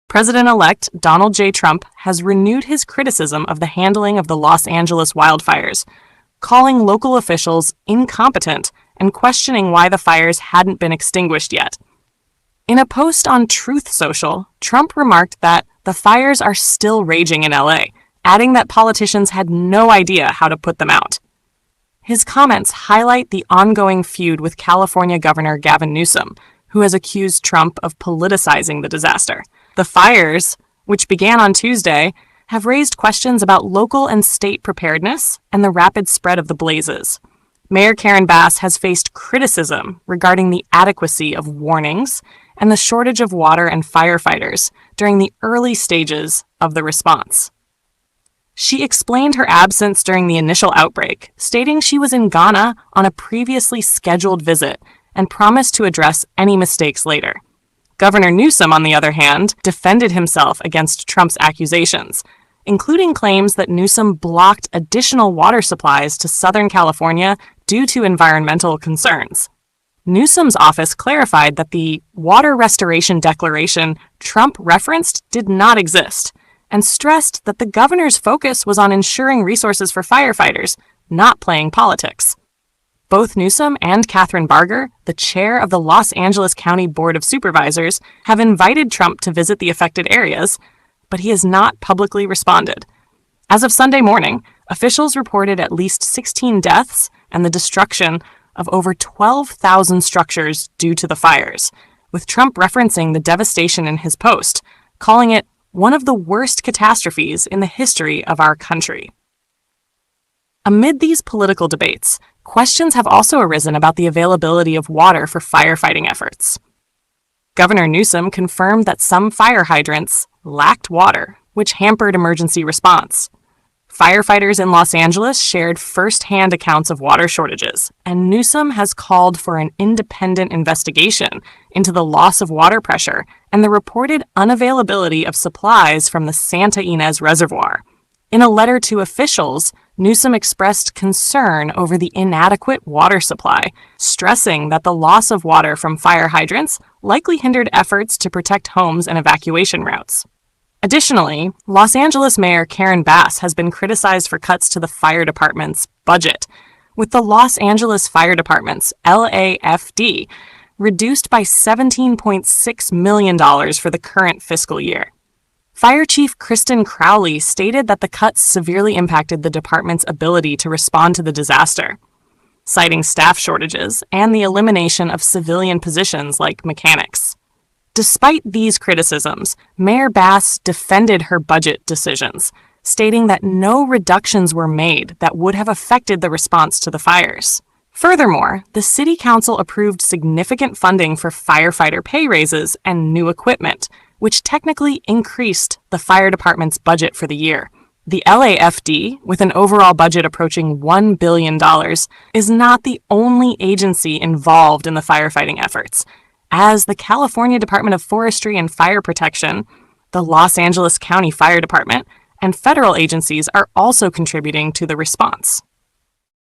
President-elect Donald J. Trump has renewed his criticism of the handling of the Los Angeles wildfires, calling local officials incompetent and questioning why the fires hadn't been extinguished yet. In a post on Truth Social, Trump remarked that the fires are still raging in LA, adding that politicians had no idea how to put them out. His comments highlight the ongoing feud with California Governor Gavin Newsom, who has accused Trump of politicizing the disaster. The fires, which began on Tuesday, have raised questions about local and state preparedness and the rapid spread of the blazes. Mayor Karen Bass has faced criticism regarding the adequacy of warnings and the shortage of water and firefighters during the early stages of the response. She explained her absence during the initial outbreak, stating she was in Ghana on a previously scheduled visit and promised to address any mistakes later. Governor Newsom, on the other hand, defended himself against Trump's accusations, including claims that Newsom blocked additional water supplies to Southern California due to environmental concerns. Newsom's office clarified that the water restoration declaration Trump referenced did not exist, and stressed that the governor's focus was on ensuring resources for firefighters, not playing politics. Both Newsom and Catherine Barger, the chair of the Los Angeles County Board of Supervisors, have invited Trump to visit the affected areas, but he has not publicly responded. As of Sunday morning, officials reported at least 16 deaths and the destruction of over 12,000 structures due to the fires, with Trump referencing the devastation in his post, calling it one of the worst catastrophes in the history of our country. Amid these political debates, questions have also arisen about the availability of water for firefighting efforts. Governor Newsom confirmed that some fire hydrants lacked water, which hampered emergency response. Firefighters in Los Angeles shared first-hand accounts of water shortages, and Newsom has called for an independent investigation into the loss of water pressure and the reported unavailability of supplies from the Santa Ynez Reservoir. In a letter to officials, Newsom expressed concern over the inadequate water supply, stressing that the loss of water from fire hydrants likely hindered efforts to protect homes and evacuation routes. Additionally, Los Angeles Mayor Karen Bass has been criticized for cuts to the fire department's budget, with the Los Angeles Fire Department's LAFD reduced by $17.6 million for the current fiscal year. Fire Chief Kristen Crowley stated that the cuts severely impacted the department's ability to respond to the disaster, citing staff shortages and the elimination of civilian positions like mechanics. Despite these criticisms, Mayor Bass defended her budget decisions, stating that no reductions were made that would have affected the response to the fires. Furthermore, the City Council approved significant funding for firefighter pay raises and new equipment, which technically increased the fire department's budget for the year. The LAFD, with an overall budget approaching $1 billion, is not the only agency involved in the firefighting efforts, as the California Department of Forestry and Fire Protection, the Los Angeles County Fire Department, and federal agencies are also contributing to the response.